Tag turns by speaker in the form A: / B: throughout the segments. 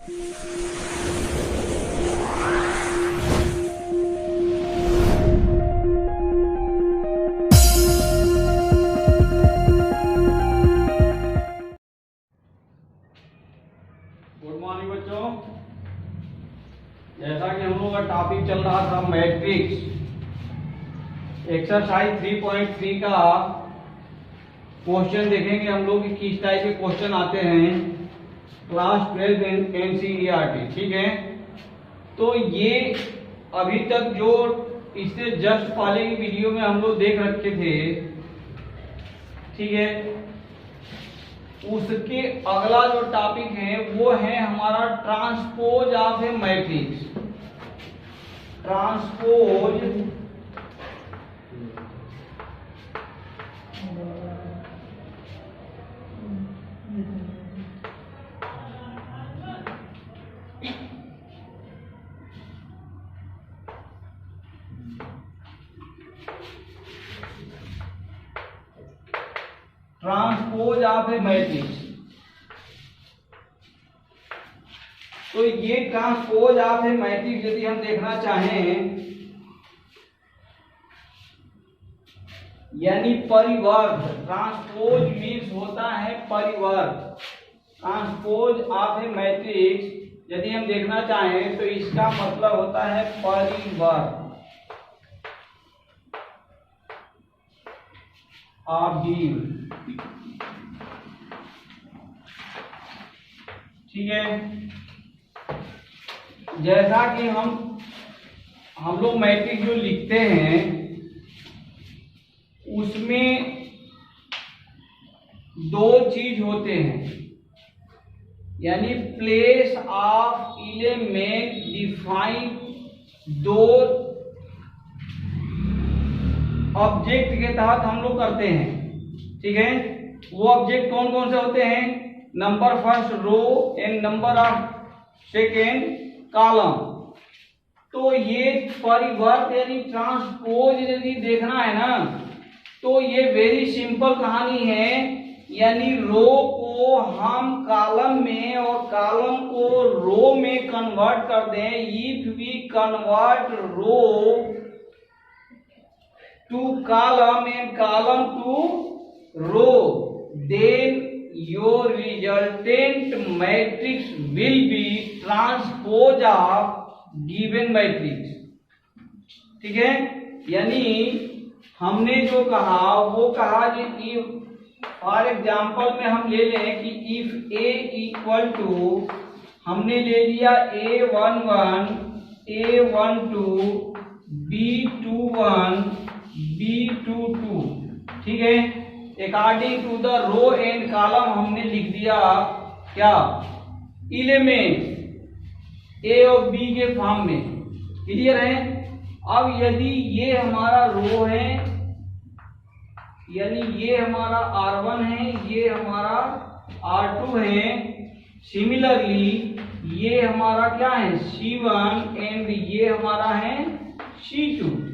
A: Good morning बच्चों। जैसा कि हम लोग का टॉपिक चल रहा था मैट्रिक्स, एक्सरसाइज 3.3 का क्वेश्चन देखेंगे हम लोग कि किस टाइप के क्वेश्चन आते हैं क्लास 12 NCERT। ठीक है, तो ये अभी तक जो इससे जस्ट पहले की वीडियो में हम लोग देख रखे थे, ठीक है, उसके अगला जो टॉपिक है वो है हमारा transpose of a matrix. Transpose transpose of a matrix. तो ये ट्रांसपोज ऑफ ए मैट्रिक्स यदि हम देखना चाहें, यानी परिवर्त, ट्रांसपोज मीन्स होता है परिवर्त। ट्रांसपोज ऑफ ए मैट्रिक्स यदि हम देखना चाहें तो इसका मतलब होता है परिवर्त ऑफ डी। ठीक है, जैसा कि हम लोग मैट्रिक्स जो लिखते हैं उसमें दो चीज होते हैं, यानी प्लेस ऑफ एलिमेंट डिफाइन दो ऑब्जेक्ट के तहत हम लोग करते हैं। ठीक है, वो ऑब्जेक्ट कौन कौन से होते हैं? Number first row and number of second column. तो ये परिवर्त यानी ट्रांसपोज यदि देखना है ना, तो ये वेरी सिंपल कहानी है, यानी रो को हम कॉलम में और कॉलम को रो में कन्वर्ट कर दें। If we convert row to column and column to row, then your resultant matrix will be transpose of given matrix। ठीक है, यानी हमने जो कहा वो कहा कि फॉर एग्जाम्पल में हम ले लें कि इफ a इक्वल टू, हमने ले लिया a11 a12 b21 b22। ठीक है, according to the row and column हमने लिख दिया क्या, एलिमेंट ए और बी के फॉर्म में। क्लियर है? अब यदि ये हमारा रो है, यानी ये हमारा R1 है, ये हमारा R2 है, सिमिलरली ये हमारा क्या है C1 एंड ये हमारा है C2।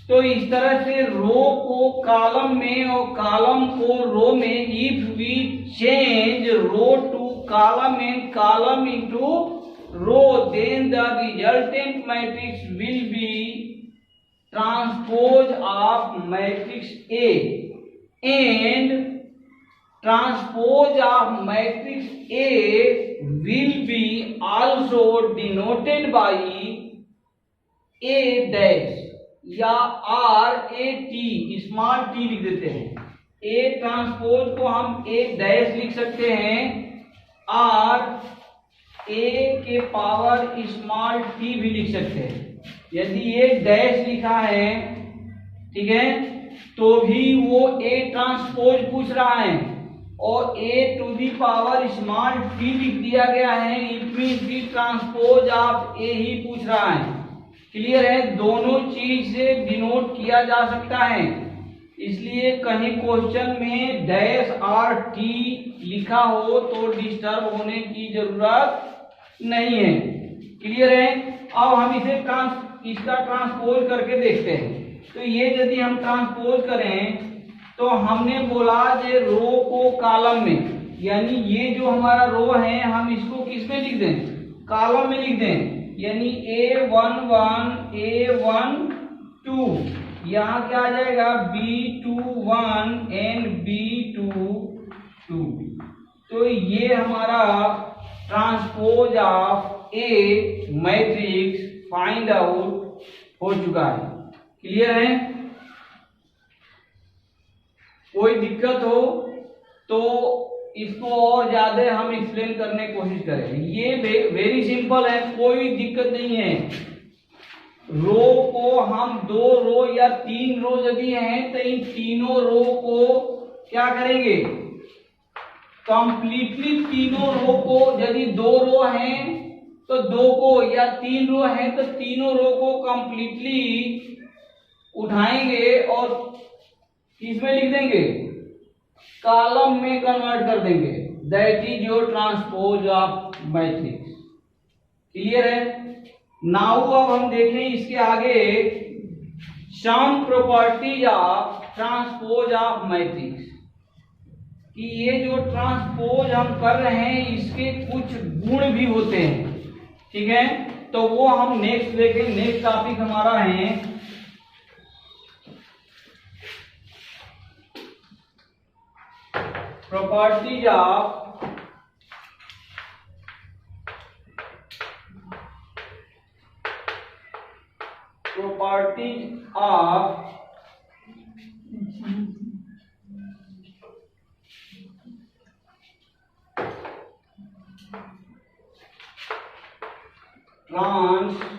A: तो इस तरह से रो को कॉलम में और कॉलम को रो में, if we change row to column and column into row, then the resultant matrix will be transpose of matrix A, and transpose of matrix A will be also denoted by A dash या RAT, small T लिख देते हैं। A transpose को हम ए dash लिख सकते हैं, और ए के पावर स्मॉल टी भी लिख सकते हैं। यदि ये डैश लिखा है, ठीक है, तो भी वो ए ट्रांसपोज पूछ रहा है, और A to the power small T लिख दिया गया है, it means the transpose of A ही पूछ रहा है। क्लियर है? दोनों चीज से डिनोट किया जा सकता है, इसलिए कहीं क्वेश्चन में डैश और टी लिखा हो तो डिस्टर्ब होने की जरूरत नहीं है। क्लियर है? अब हम इसे इसका ट्रांसपोज करके देखते हैं। तो ये यदि हम ट्रांसपोज करें तो हमने बोला जे रो को कॉलम में, यानी ये जो हमारा रो है हम इसको किस में लिख दें, कॉलम में लिख दें, यानी A11 A12, यहाँ क्या आ जाएगा B21 एंड B22। तो ये हमारा transpose of a matrix find out हो चुका है। क्लियर है? कोई दिक्कत हो तो इसको और ज्यादा हम एक्सप्लेन करने की कोशिश करें। ये वेरी सिंपल है, कोई दिक्कत नहीं है। रो को हम 2 रो या 3 रो यदि हैं तो इन तीनों रो को क्या करेंगे, कंप्लीटली तीनों रो को, यदि 2 रो हैं तो 2 को, या 3 रो हैं तो तीनों रो को कंप्लीटली उठाएंगे और किसमें लिख देंगे, कॉलम में कन्वर्ट कर देंगे। That is your transpose of matrix. Clear है? नाउ अब हम देखें इसके आगे some properties of transpose of matrix, कि ये जो ट्रांसपोज हम कर रहे हैं इसके कुछ गुण भी होते हैं। ठीक है, तो वो हम नेक्स्ट देखें। नेक्स्ट टॉपिक हमारा है properties of transpose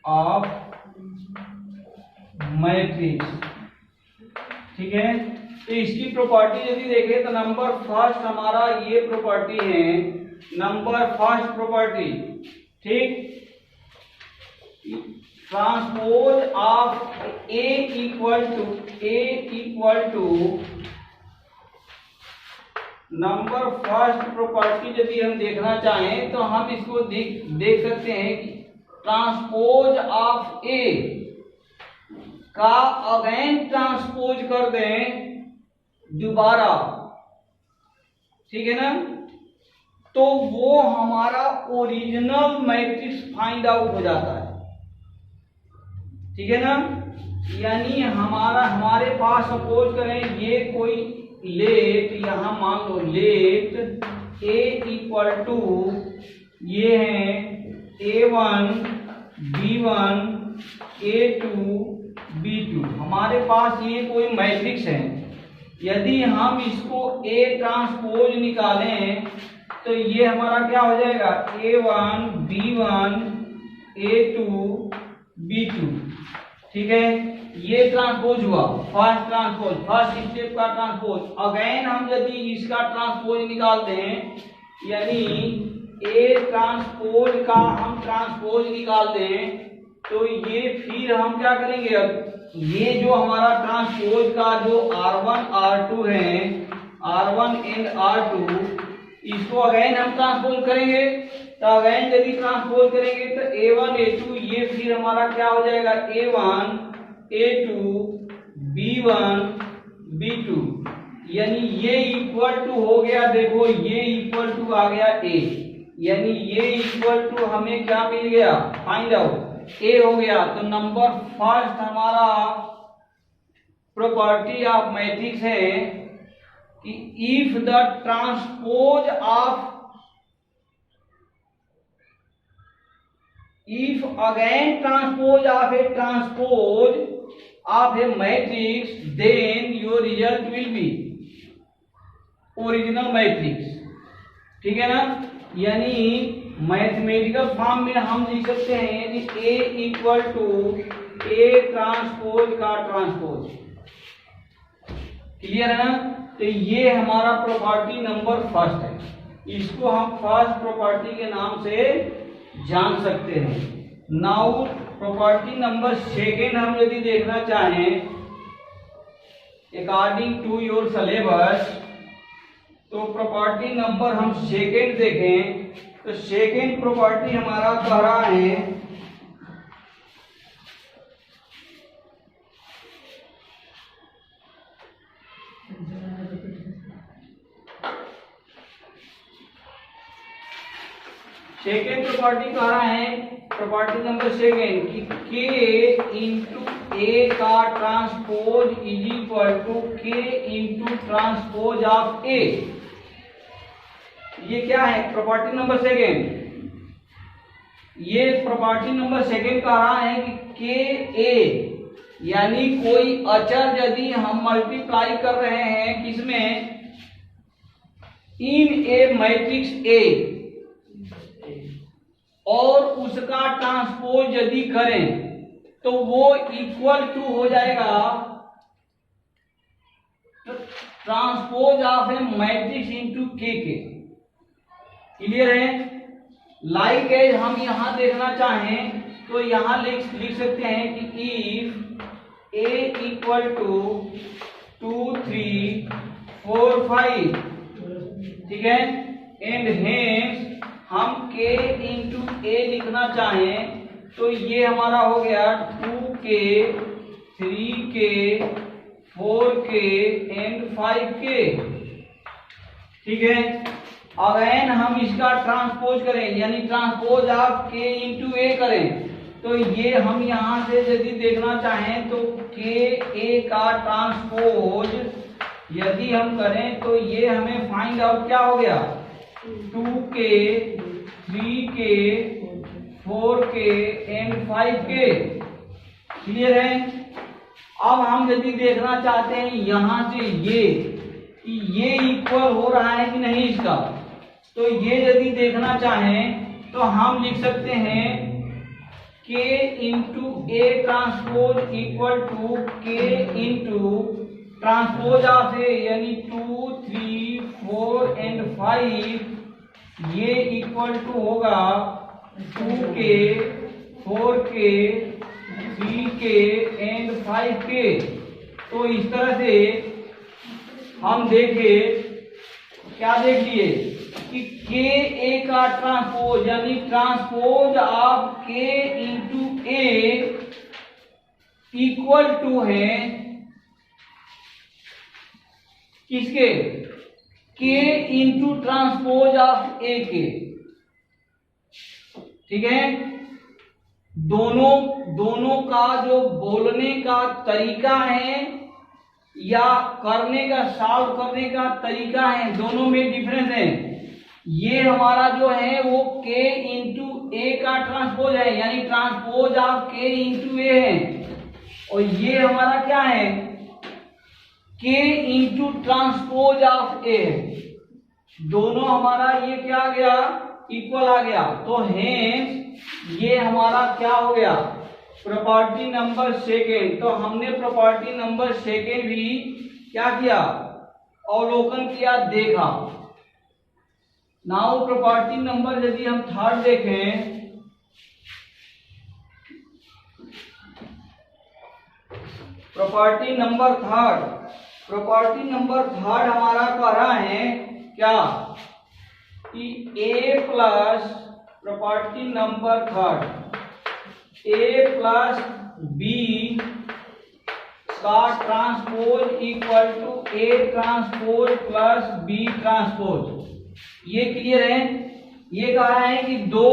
A: of matrix. ठीक है, तो इसकी प्रॉपर्टी यदि देखें तो नंबर फर्स्ट हमारा ये प्रॉपर्टी है, नंबर फर्स्ट प्रॉपर्टी। ठीक, transpose of A equal to number first property यदि हम देखना चाहें तो हम इसको देख सकते हैं कि ट्रांसपोज ऑफ ए का अगेन ट्रांसपोज कर दें दोबारा, ठीक है ना, तो वो हमारा ओरिजिनल मैट्रिक्स फाइंड आउट हो जाता है। ठीक है ना, यानी हमारे पास सपोज करें ये कोई लेट, यहां मान लो लेट ए इक्वल टू ये है A1 B1 A2 B2। हमारे पास ये कोई मैट्रिक्स है, यदि हम इसको A ट्रांसपोज निकालें तो ये हमारा क्या हो जाएगा A1 B1 A2 B2। ठीक है, ये ट्रांसपोज हुआ, फर्स्ट ट्रांसपोज, फर्स्ट स्टेप का ट्रांसपोज। अगेन हम यदि इसका ट्रांसपोज निकालते हैं, यानी ए ट्रांसपोज का हम ट्रांसपोज निकाल दें, तो ये फिर हम क्या करेंगे, अब ये जो हमारा ट्रांसपोज का जो R1 R2 है, R1 एंड R2, इसको अगेन हम ट्रांसपोज करेंगे। तो अगेन यदि ट्रांसपोज करेंगे तो A1 A2, ये फिर हमारा क्या हो जाएगा A1 A2 B1 B2, यानी ये इक्वल टू हो गया, देखो ये इक्वल टू आ गया A, यानी ये इक्वल टू हमें क्या मिल गया, फाइंड आउट A हो गया। तो नंबर फर्स्ट हमारा प्रॉपर्टी ऑफ मैट्रिक्स है कि if the transpose of, if again transpose of a transpose of a matrix, then your result will be original matrix। ठीक है ना, यानी मैथमेटिकल फॉर्म में हम लिख सकते हैं यानी A equal to A transpose का ट्रांसपोज। क्लियर है ना, तो ये हमारा प्रॉपर्टी नंबर फर्स्ट है, इसको हम फर्स्ट प्रॉपर्टी के नाम से जान सकते हैं। नाउ प्रॉपर्टी नंबर सेकेंड हम यदि देखना चाहें अकॉर्डिंग टू योर सिलेबस, तो प्रॉपर्टी नंबर हम सेकेंड देखें तो सेकेंड प्रॉपर्टी हमारा कह रहा है सेकेंड प्रॉपर्टी कह रहा है, प्रॉपर्टी नंबर सेकेंड कि k इंटू ए का transpose is equal to k into transpose of A. ये क्या है प्रॉपर्टी नंबर सेकेंड? ये प्रॉपर्टी नंबर सेकेंड कह रहा है कि के ए यानी कोई अचर यदि हम मल्टीप्लाई कर रहे हैं किसमें, इन ए मैट्रिक्स ए, और उसका ट्रांसपोज यदि करें तो वो इक्वल टू हो जाएगा transpose of a matrix into के। क्लियर है? लाइक एज हम यहां देखना चाहें तो यहां लिख सकते हैं कि इफ ए इक्वल टू 2 3 4 5, ठीक है, एंड हेंस हम k इंटू ए लिखना चाहें तो ये हमारा हो गया 2k 3k 4k and 5k, ठीक है। अगेन हम इसका ट्रांसपोज करें यानी ट्रांसपोज ऑफ k इंटू ए करें तो ये हम यहां से यदि देखना चाहें तो k a का ट्रांसपोज यदि हम करें तो ये हमें फाइंड आउट क्या हो गया, 2k 3k 4k and 5k। Clear है? अब हम यदि देखना चाहते हैं यहां से ये इक्वल हो रहा है कि नहीं इसका, तो ये यदि देखना चाहें तो हम लिख सकते हैं k into A transpose equal to k into transpose of A यानी 2 3 4 एंड 5, ये इक्वल टू होगा 2k 4k 3k and 5k। तो इस तरह से हम देखें, क्या देख लिए कि k a का ट्रांसपोज यानी transpose of k into A equal to है किसके, k into transpose of A के, ठीक है। दोनों का जो बोलने का तरीका है या करने का सॉल्व करने का तरीका है, दोनों में डिफरेंस है। ये हमारा जो है वो k इंटू ए का ट्रांसपोज है यानी ट्रांसपोज ऑफ k इंटू ए है, और ये हमारा क्या है, k इंटू ट्रांसपोज ऑफ ए है। दोनों हमारा ये क्या आ गया, इक्वल आ गया। तो हेंस ये हमारा क्या हो गया, प्रॉपर्टी नंबर सेकेंड। तो हमने प्रॉपर्टी नंबर सेकेंड भी क्या किया, अवलोकन किया, देखा। नाउ प्रॉपर्टी नंबर यदि हम थर्ड देखें, प्रॉपर्टी नंबर थर्ड हमारा कह रहा है क्या कि a plus property number third a plus B का transpose equal to a transpose plus b transpose. ये क्लियर है? ये कह रहा है कि दो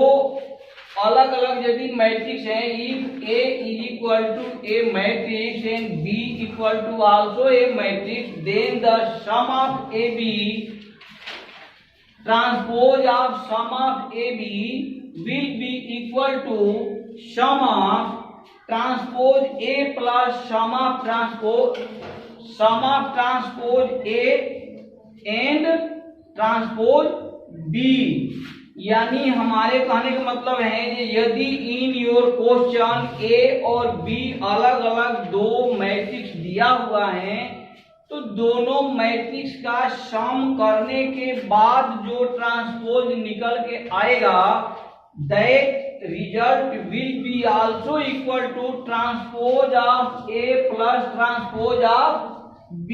A: अलग अलग यदि मैट्रिक्स है, if a is equal to a matrix and b equal to also a matrix, then the sum of A B transpose of sum of A B will be equal to sum of transpose A plus sum of transpose A and transpose B। यानी हमारे कहने का मतलब है कि यदि in your question A और B अलग अलग दो मैट्रिक्स दिया हुआ है तो दोनों मैट्रिक्स का सम करने के बाद जो ट्रांसपोज निकल के आएगा that result will be also equal to transpose of A plus transpose of B।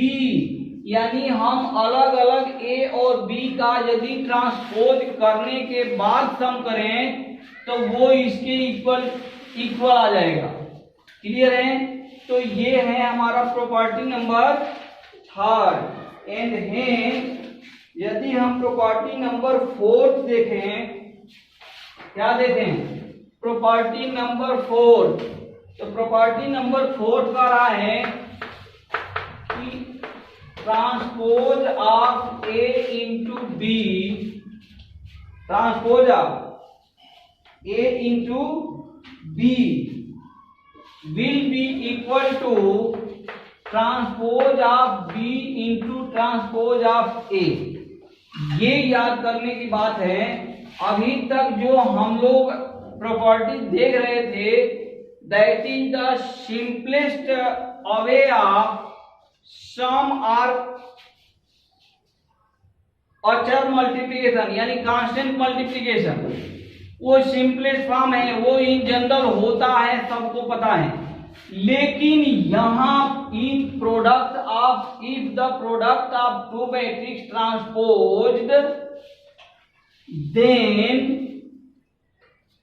A: यानी हम अलग अलग A और B का यदि ट्रांसपोज करने के बाद सम करें तो वो इसके इक्वल आ जाएगा। क्लियर है? तो ये है हमारा property number third. And hence यदि हम प्रॉपर्टी नंबर फोर्थ देखें क्या देखें, प्रॉपर्टी नंबर 4। तो प्रॉपर्टी नंबर 4 का रहा है कि transpose of A into B, transpose of A into B will be equal to transpose of B into transpose of A. ये याद करने की बात है, अभी तक जो हम लोग प्रॉपर्टी देख रहे थे that is the simplest way of sum और अचर मल्टीप्लिकेशन यानी कांस्टेंट मल्टीप्लिकेशन। वो सिंपलेस्ट फॉर्म है, वो इन जनरल होता है, सबको पता है। लेकिन यहां in product of if the product of two matrix transposed then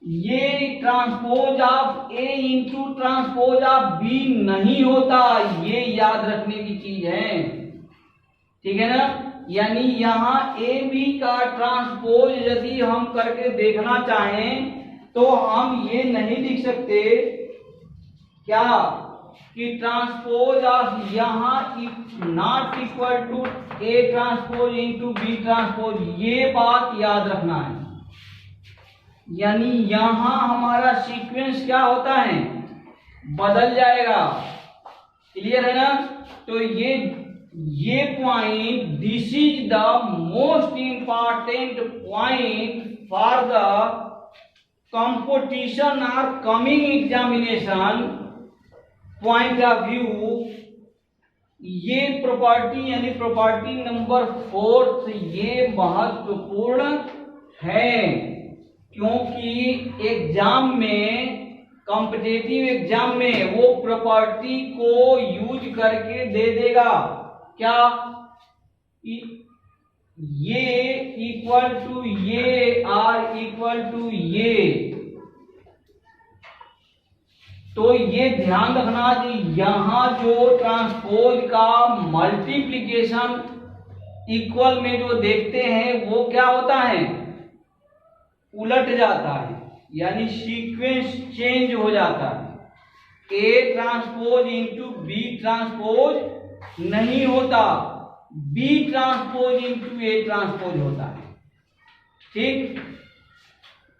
A: ये transpose of A into transpose of B नहीं होता, ये याद रखने की चीज है, ठीक है ना। यानी यहां ए बी का ट्रांसपोज यदि हम करके देखना चाहें तो हम ये नहीं लिख सकते क्या कि ट्रांसपोज ऑफ यहां not equal to A transpose into B transpose, ये बात याद रखना है। यानी यहां हमारा सीक्वेंस क्या होता है, बदल जाएगा। क्लियर है ना। तो ये point, this is the most important point for the competition और coming examination point of view. ये प्रॉपर्टी यानी प्रॉपर्टी नंबर 4 ये महत्वपूर्ण है, क्योंकि एग्जाम में, कॉम्पिटिटिव एग्जाम में वो प्रॉपर्टी को यूज करके दे देगा क्या, ये इक्वल टू ये और इक्वल टू ये। तो ये ध्यान रखना कि यहां जो ट्रांसपोज का मल्टीप्लिकेशन इक्वल में जो देखते हैं वो क्या होता है, उलट जाता है, यानी सीक्वेंस चेंज हो जाता है। A transpose into B transpose नहीं होता, B transpose into A transpose होता है, ठीक।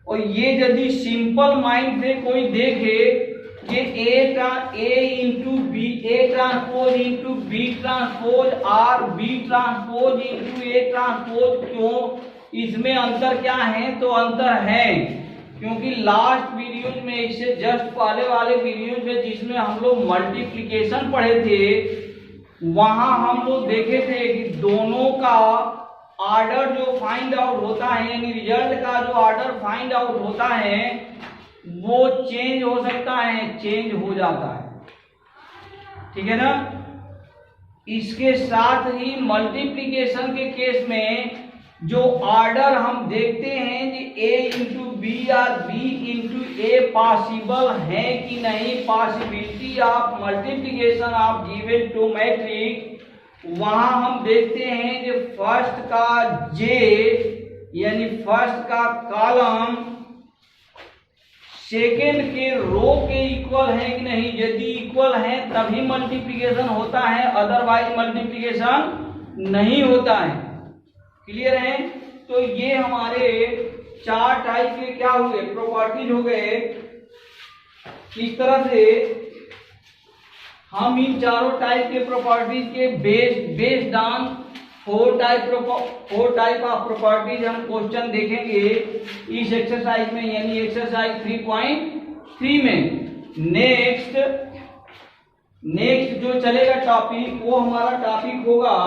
A: और ये यदि सिंपल माइंड से कोई देखे ये A into B, A transpose into B transpose और B transpose into A transpose, क्यों, इसमें अंतर क्या है, तो अंतर है क्योंकि लास्ट वीडियोज में, इससे जस्ट पहले वाले वीडियोज में जिसमें हम लोग मल्टीप्लिकेशन पढ़े थे, वहां हम लोग देखे थे कि दोनों का ऑर्डर जो फाइंड आउट होता है, यानी रिजल्ट का जो ऑर्डर फाइंड आउट होता है वो चेंज हो सकता है, चेंज हो जाता है, ठीक है ना। इसके साथ ही मल्टीप्लिकेशन के केस में जो ऑर्डर हम देखते हैं कि ए इंटू बी और बी इंटू ए पॉसिबल है कि नहीं, possibility of multiplication of given two matrix, वहां हम देखते हैं कि फर्स्ट का जे यानी फर्स्ट का कॉलम सेकेंड के रो के इक्वल है कि नहीं। यदि इक्वल है तभी मल्टीप्लिकेशन होता है, अदरवाइज मल्टीप्लिकेशन नहीं होता है। क्लियर है। तो ये हमारे 4 टाइप के क्या हुए, प्रॉपर्टीज हो गए। इस तरह से हम इन चारों टाइप के प्रॉपर्टीज के based on 4 type of properties हम क्वेश्चन देखेंगे इस एक्सरसाइज में, यानी एक्सरसाइज 3.3 में। नेक्स्ट जो चलेगा टॉपिक, वो हमारा टॉपिक होगा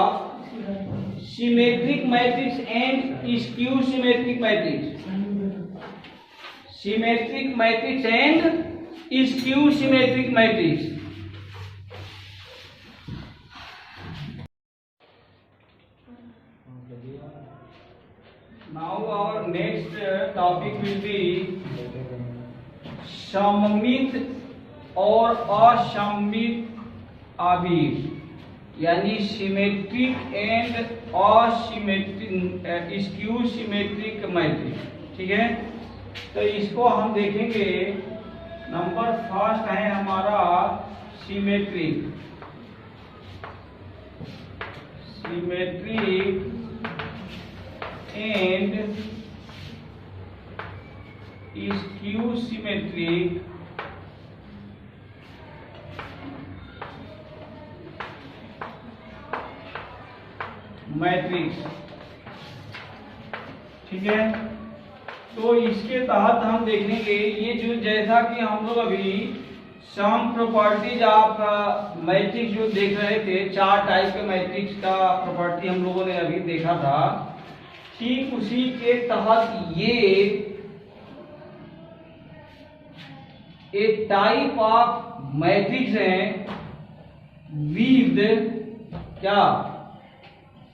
A: symmetric matrix and skew symmetric matrix. Symmetric matrix and skew symmetric matrix. Now our next topic will be सममित और असममित आवेश, यानी symmetric and asymmetric skew symmetric matrix. ठीक है। तो इसको हम देखेंगे। नंबर फर्स्ट है हमारा symmetric. And skew symmetric matrix. ठीक है, तो इसके तहत हम देखेंगे ये जो, जैसा कि हम लोग अभी सम प्रॉपर्टीज ऑफ मैट्रिक्स जो देख रहे थे, 4 टाइप के मैट्रिक्स का प्रॉपर्टी हम लोगों ने अभी देखा था, ठीक उसी के तहत ये एक टाइप ऑफ मैट्रिक्स है विद क्या,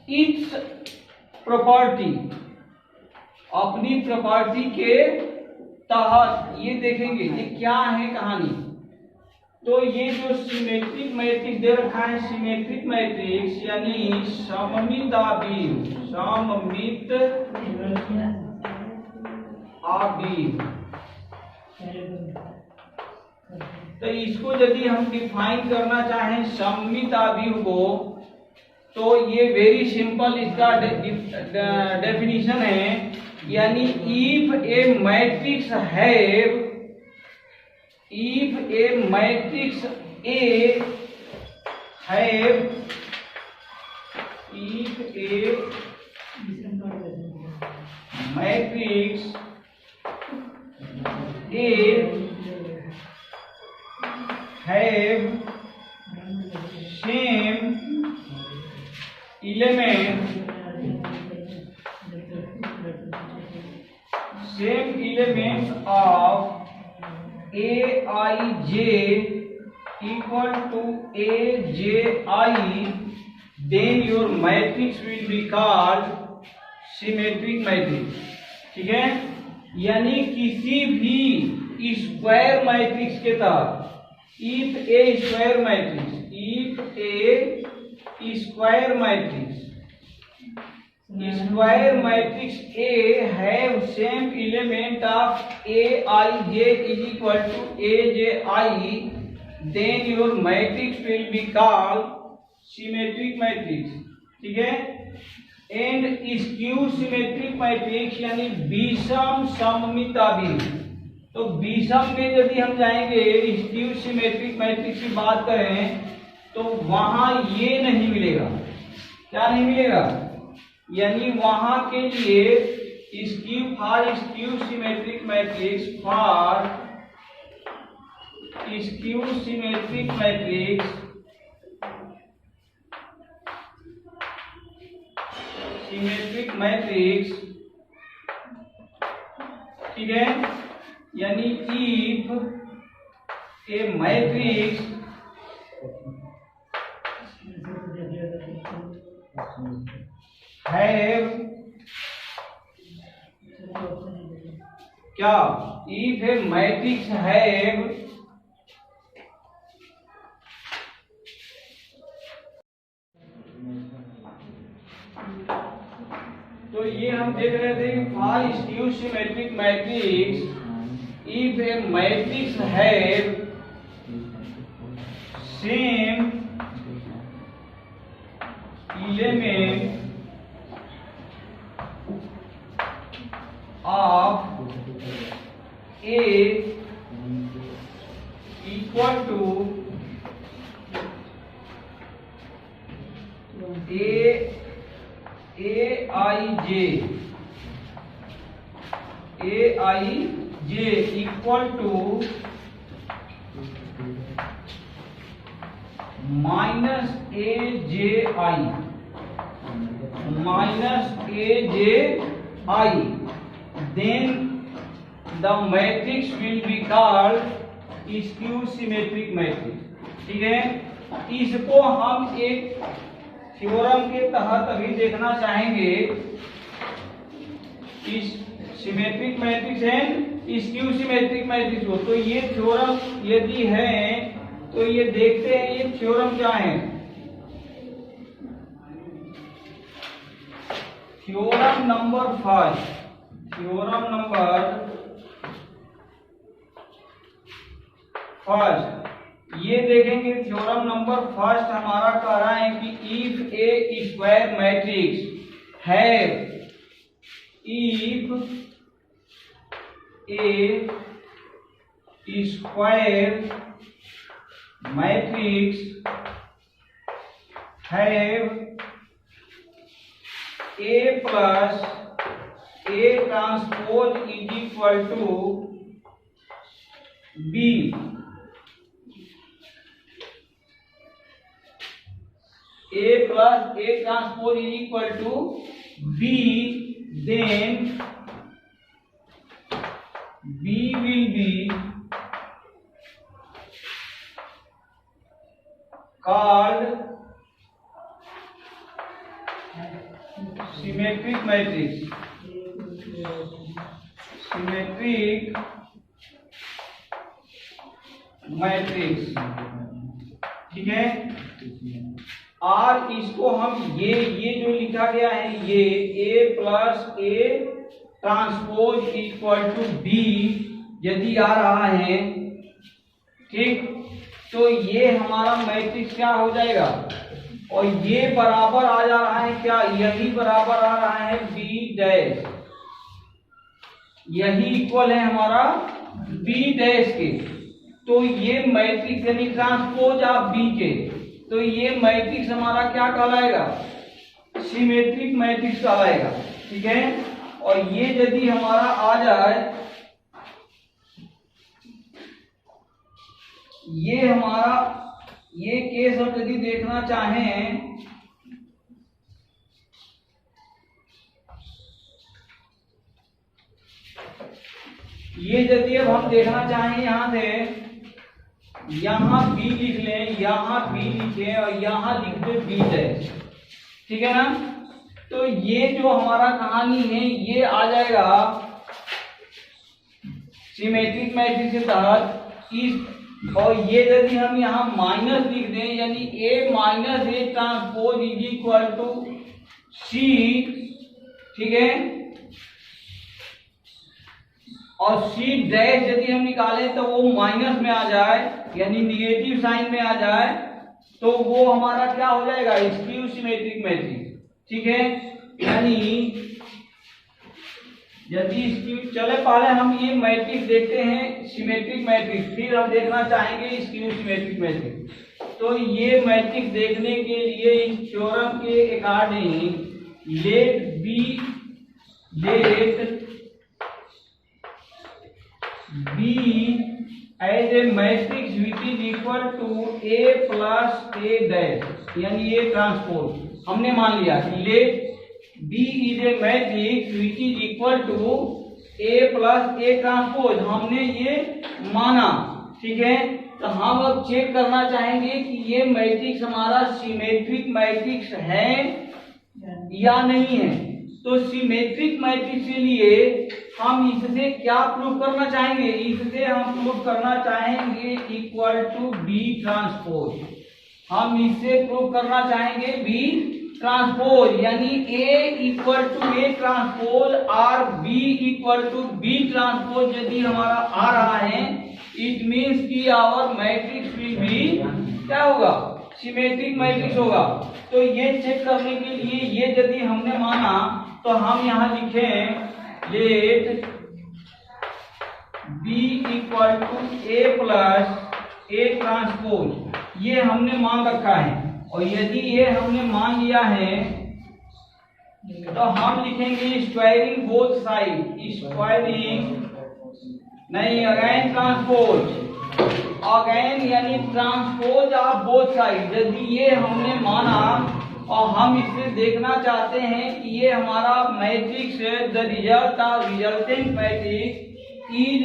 A: इट्स प्रॉपर्टी, अपनी प्रॉपर्टी के तहत। ये देखेंगे ये क्या है कहानी। तो ये जो सिमेट्रिक मैट्रिक्स दे रखा है, सिमेट्रिक मैट्रिक्स यानी सममित आबीम, सममित आबीम। तो इसको यदि हम डिफाइन करना चाहें सममित आबीम को, तो ये वेरी सिंपल इसका डेफिनेशन है, यानी if A matrix have, if a matrix A have, if a matrix A have same element, of Aij equal to Aj, then your matrix will be called symmetric matrix। ठीक है, यानी किसी भी square matrix के तहत, if A square matrix, if A square matrix, square matrix A have same element of Aij is equal to Aj, then your matrix will be called symmetric matrix। ठीक है, and skew symmetric matrix यानी विषम सममित आबीम। तो विषम में यदि हम जाएंगे, स्क्यू सिमेट्रिक मैट्रिक्स की बात करें, तो वहां ये नहीं मिलेगा। क्या नहीं मिलेगा, यानी वहां के लिए skew symmetric matrix, for skew symmetric matrix, symmetric matrix, ठीक है, यानी इफ ए मैट्रिक्स have क्या, if a matrix have तो ये हम देख रहे थे for skew symmetric matrix, if A matrix have same element of A equal to Aij equal to minus Aj, then the matrix will be called skew symmetric matrix। ठीक है, इसको हम एक थ्योरम के तहत अभी देखना चाहेंगे, इस symmetric matrix and skew symmetric matrix को। तो ये थ्योरम यदि है तो ये देखते हैं ये थ्योरम क्या है। Theorem number 5, theorem number first ये देखेंगे थ्योरम नंबर फर्स्ट हमारा कह रहा है कि if A square matrix have if A square matrix have A plus A transpose is equal to B. A plus A transpose is equal to B, then B will be called symmetric matrix. Symmetric matrix, ठीक है। और इसको हम ये जो लिखा गया है ये A plus A transpose equal to B यदि आ रहा है, ठीक, तो ये हमारा मैट्रिक्स क्या हो जाएगा, और ये बराबर आ जा रहा है क्या, यही बराबर आ रहा है B डैश, यही इक्वल है हमारा B डैश के। तो ये मैट्रिक्स यानी ट्रांसपोज ऑफ B के, तो ये मैट्रिक्स हमारा क्या कहलाएगा, सिमेट्रिक मैट्रिक्स कहलाएगा, ठीक है। और ये यदि हमारा आ जाए, ये हमारा ये केस हम यदि देखना चाहें, ये यदि अब हम देखना चाहें यहां से, यहां B लिख लें, यहां B लिखें और यहां लिख दे B डैश, ठीक है ना। तो ये जो हमारा कहानी है ये आ जाएगा सिमेट्रिक मैट्रिक्स के तहत इस, और ये यदि हम यहाँ माइनस लिख दें यानी A minus A transpose is equal to C, ठीक है, और C डैश यदि हम निकालें तो वो माइनस में आ जाए यानी निगेटिव साइन में आ जाए, तो वो हमारा क्या हो जाएगा, स्क्यू सिमेट्रिक मैट्रिक्स, ठीक है। यानी यदि स्क्यू, चले पहले हम ये मैट्रिक्स देखते हैं सिमेट्रिक मैट्रिक्स, फिर हम देखना चाहेंगे स्क्यू सिमेट्रिक मैट्रिक्स। तो ये मैट्रिक्स देखने के लिए इस थ्योरम के according let B as a matrix which is equal to A plus A dash, यानी A ट्रांसपोज हमने मान लिया कि let B is a matrix which is equal to A plus A transpose, हमने ये माना, ठीक है। तो हम अब चेक करना चाहेंगे कि ये मैट्रिक्स हमारा सिमेट्रिक मैट्रिक्स है या नहीं है। तो सिमेट्रिक मैट्रिक्स के लिए हम इससे क्या प्रूव करना चाहेंगे, इससे हम प्रूव करना चाहेंगे इक्वल टू B ट्रांसपोज, हम इससे प्रूव करना चाहेंगे B ट्रांसपोज, यानी A equal to A transpose और B equal to B transpose यदि हमारा आ रहा है, इट मीन्स कि आवर मैट्रिक्स विल बी क्या होगा, सिमेट्रिक मैट्रिक्स होगा। तो ये चेक करने के लिए ये यदि हमने माना तो हम यहाँ लिखें let B equal to A plus A transpose, ये हमने मान रखा है। और यदि ये हमने मान लिया है तो हम लिखेंगे स्क्वायरिंग बोथ साइड, स्क्वायरिंग नहीं, अगेन ट्रांसपोज, अगेन यानी ट्रांसपोज ऑफ बोथ साइड। यदि ये हमने माना और हम इसे देखना चाहते हैं कि ये हमारा matrix the result of resultant matrix is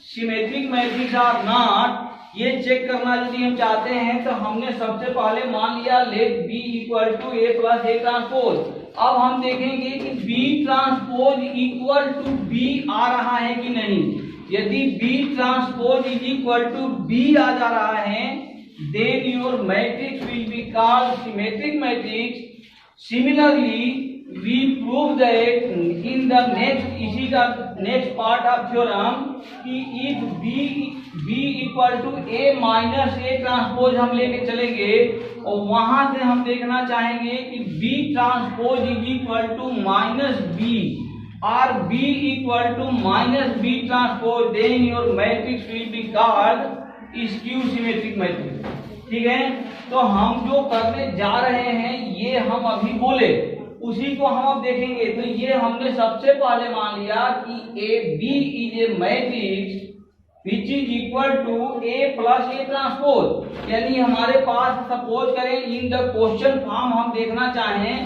A: symmetric matrix और नॉट, ये चेक करना यदि हम चाहते हैं तो हमने सबसे पहले मान लिया let B equal to A plus A transpose. अब हम देखेंगे कि B transpose equal to B आ रहा है कि नहीं। यदि B transpose is equal to B आ जा रहा है, then your matrix will be called symmetric matrix. Similarly, we prove that in the next, इसी का नेक्स्ट पार्ट ऑफ थ्योरम कि if B equal to A minus A transpose हम लेके चलेंगे और वहां से हम देखना चाहेंगे कि B transpose is equal to minus B और B equal to minus B transpose, then your matrix will be called skew symmetric matrix. ठीक है, तो हम जो करने जा रहे हैं ये हम अभी बोले, उसी को हम अब देखेंगे। तो ये हमने सबसे पहले मान लिया कि A B is a matrix which is equal to A plus A transpose, यानी हमारे पास सपोज करें इन द क्वेश्चन फॉर्म हम देखना चाहें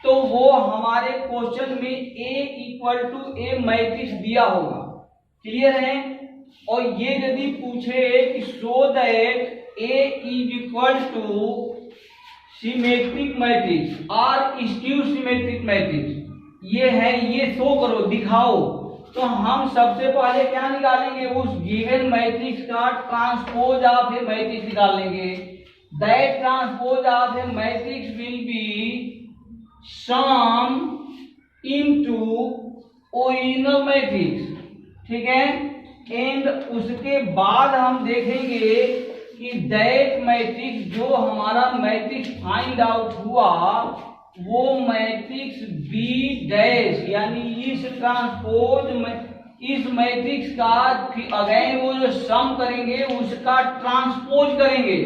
A: तो वो हमारे क्वेश्चन में A equal to a matrix दिया होगा। क्लियर है? और ये यदि पूछे कि show that A is equal to symmetric matrix और स्क्यू सिमेट्रिक मैट्रिक्स, ये है, ये शो करो, दिखाओ, तो हम सबसे पहले क्या निकालेंगे? उस गिवन मैट्रिक्स का ट्रांसपोज ऑफ ए मैट्रिक्स निकाल लेंगे। That transpose of a matrix will be sum into original matrix. ठीक है, एंड उसके बाद हम देखेंगे कि दैट मैट्रिक्स, जो हमारा मैट्रिक्स फाइंड आउट हुआ, वो मैट्रिक्स बी डैश, यानी इस ट्रांसपोज में इस मैट्रिक्स का अगेन वो जो सम करेंगे उसका ट्रांसपोज करेंगे,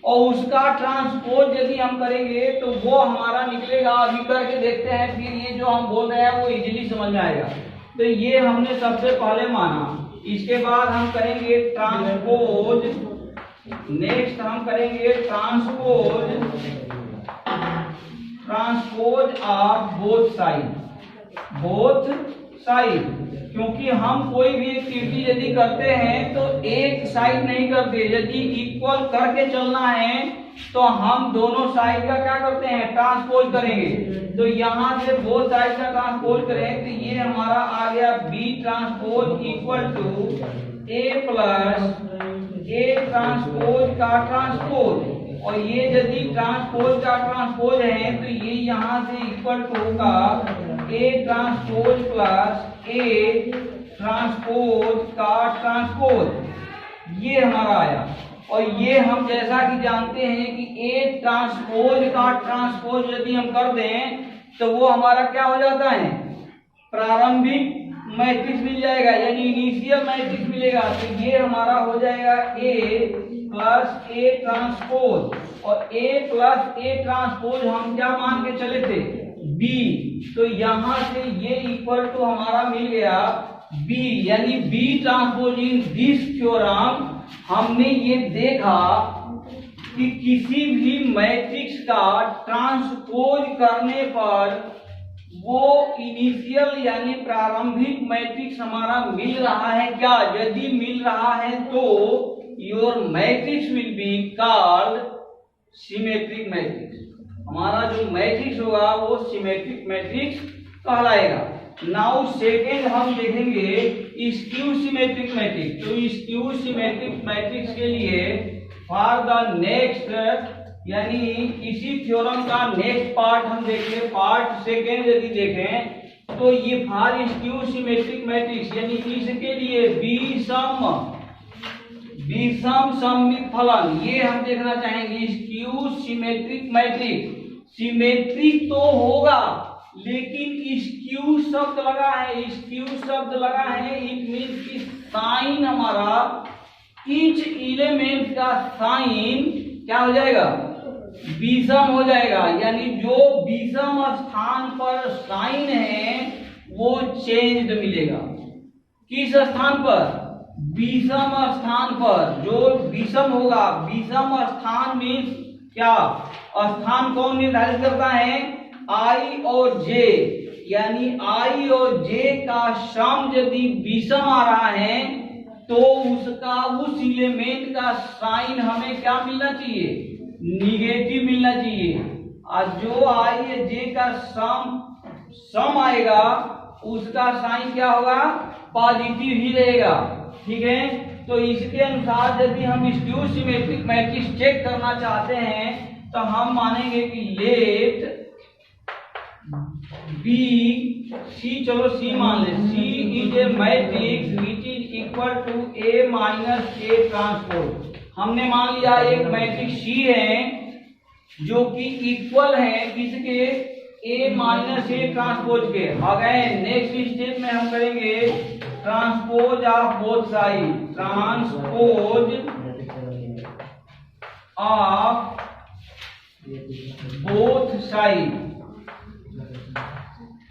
A: और उसका ट्रांसपोज यदि हम करेंगे तो वो हमारा निकलेगा। अभी करके देखते हैं, फिर ये जो हम बोल रहे हैं वो इजीली समझ में आएगा। तो ये हमने सबसे पहले माना। इसके बाद हम करेंगे ट्रांसपोज, नेक्स्ट हम करेंगे ट्रांसपोज ऑफ बोथ साइड, क्योंकि हम कोई भी एक्टिविटी यदि करते हैं तो एक साइड नहीं करते, यदि इक्वल करके चलना है तो हम दोनों साइड का क्या करते हैं? ट्रांसपोज करेंगे। तो यहाँ से बोथ साइड का ट्रांसपोज करें तो ये हमारा आ गया B transpose equal to A plus A transpose का ट्रांसपोज, और ये यदि ट्रांसपोज का ट्रांसपोज है तो ये यहाँ से इक्वल टू होगा A transpose plus A transpose का ट्रांसपोज, ये हमारा आया। और ये हम जैसा कि जानते हैं कि ए ट्रांसपोज का ट्रांसपोज यदि हम कर दें तो वो हमारा क्या हो जाता है? प्रारंभिक मैट्रिक्स मिल जाएगा, यानी इनिशियल मैट्रिक्स मिलेगा। तो ये हमारा हो जाएगा ए प्लस ए ट्रांसपोज, और ए प्लस ए ट्रांसपोज हम क्या मान के चले थे? बी। तो यहाँ से ये इक्वल टू हमारा मिल गया बी, यानी B transpose in this theorem हमने ये देखा कि किसी भी मैट्रिक्स का ट्रांसपोज करने पर वो इनिशियल यानी प्रारंभिक मैट्रिक्स हमारा मिल रहा है क्या? यदि मिल रहा है तो your matrix will be called symmetric matrix. हमारा जो मैट्रिक्स होगा वो सिमेट्रिक मैट्रिक्स कहलाएगा। नाउ सेकेंड हम देखेंगे स्क्यू सिमेट्रिक मैट्रिक्स। तो स्क्यू सिमेट्रिक मैट्रिक्स के लिए फॉर द नेक्स्ट, यानी इसी थ्योरम का नेक्स्ट पार्ट हम देखें, पार्ट सेकेंड यदि देखें तो ये फॉर स्क्यू सिमेट्रिक मैट्रिक्स, यानी इसके लिए विषम सममित फलन, ये हम देखना चाहेंगे। स्क्यू सिमेट्रिक मैट्रिक्स सिमेट्रिक तो होगा लेकिन स्क्यू शब्द लगा है, इट मीन्स कि साइन हमारा ईच एलिमेंट का साइन क्या हो जाएगा? विषम हो जाएगा, यानी जो विषम स्थान पर साइन है वो चेंज्ड मिलेगा। किस स्थान पर? विषम स्थान पर जो विषम होगा। विषम स्थान मीन्स क्या? स्थान कौन निर्धारित करता है? आई और जे, यानी आई और जे का सम यदि विषम आ रहा है तो उसका उस एलिमेंट का साइन हमें क्या मिलना चाहिए? निगेटिव मिलना चाहिए। और जो आई या जे का सम आएगा उसका साइन क्या होगा? पॉजिटिव ही रहेगा। ठीक है, तो इसके अनुसार यदि हम स्क्यू सिमेट्रिक मैट्रिक्स चेक करना चाहते हैं तो हम मानेंगे कि लेट बी सी, चलो सी मान ले, C is a matrix which is equal to A minus A transpose. हमने मान लिया एक मैट्रिक्स सी है जो कि इक्वल है किसके, ए माइनस ए ट्रांसपोज के। अगेन नेक्स्ट स्टेप में हम करेंगे transpose of both side, transpose of both side,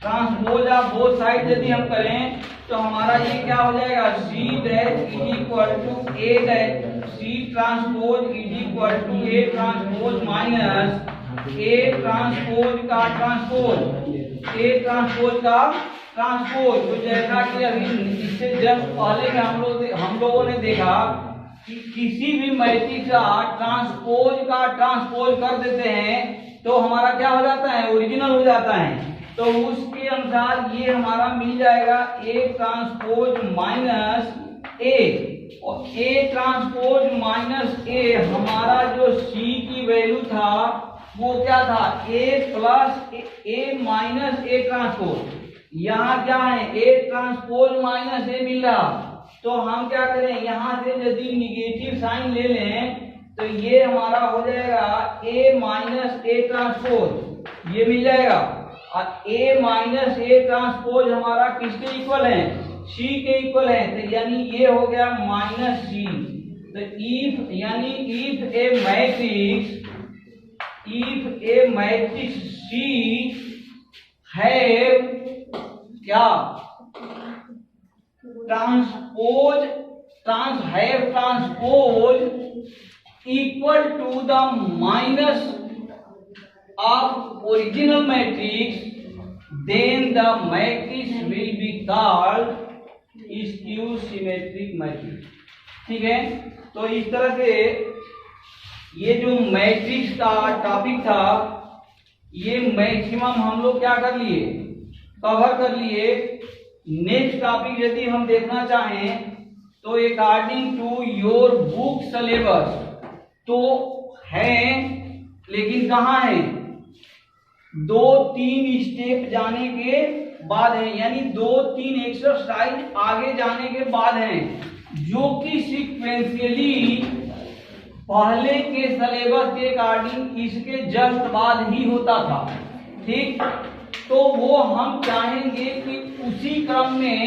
A: transpose of both side यदि हम करें तो हमारा ये क्या हो जाएगा, C dash is equal to A dash, C transpose is equal to A transpose minus A transpose का ट्रांसपोज, ए ट्रांसपोज का ट्रांसपोज। तो जैसा कि अभी इससे जस्ट पहले में हम लोगों ने देखा कि किसी भी मैट्रिक्स का ट्रांसपोज कर देते हैं तो हमारा क्या हो जाता है, ओरिजिनल हो जाता है। तो उसके अनुसार ये हमारा मिल जाएगा ए ट्रांसपोज माइनस ए, और ए ट्रांसपोज माइनस ए हमारा जो सी की वैल्यू था वो क्या था, A plus A minus A transpose. यहाँ क्या है, ए ट्रांसपोज माइनस ए मिल रहा, तो हम क्या करें, यहाँ से यदि निगेटिव साइन ले लें तो ये हमारा हो जाएगा ए माइनस ए ट्रांसपोज, ये मिल जाएगा। और ए माइनस ए ट्रांसपोज हमारा किसके इक्वल है, सी के इक्वल है, तो यानी ये हो गया माइनस सी। तो इफ यानी इफ ए मैट्रिक्स सी है क्या, transpose equal to the minus of original matrix, then the matrix will be called skew symmetric matrix। ठीक है, तो इस तरह से ये जो मैट्रिक्स का टॉपिक था ये मैक्सिमम हम लोग क्या कर लिए, कवर कर लिए। नेक्स्ट टॉपिक यदि हम देखना चाहें तो according to your book syllabus तो है, लेकिन कहाँ है, 2-3 स्टेप जाने के बाद है, यानी 2-3 एक्सरसाइज आगे जाने के बाद है, जो कि सीक्वेंशियली पहले के सिलेबस के अकॉर्डिंग इसके जस्ट बाद ही होता था। ठीक, तो वो हम चाहेंगे कि उसी क्रम में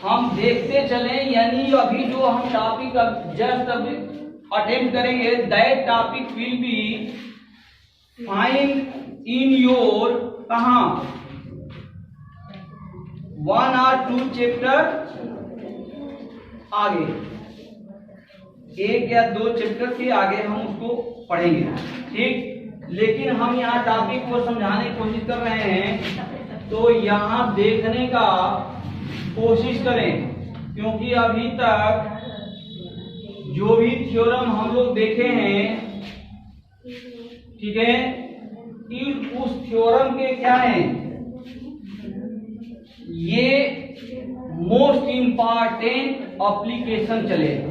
A: हम देखते चलें, यानी अभी जो हम टॉपिक जस्ट अभी अटेम्प्ट करेंगे that topic will be find in your कहा 1 or 2 चैप्टर आगे, 1 या 2 चैप्टर के आगे हम उसको पढ़ेंगे। ठीक, लेकिन हम यहाँ टॉपिक को समझाने की कोशिश कर रहे हैं, तो यहाँ देखने का कोशिश करें, क्योंकि अभी तक जो भी थ्योरम हम लोग देखे हैं, ठीक है, उस थ्योरम के क्या है, ये मोस्ट इम्पॉर्टेंट एप्लीकेशन चलेगा।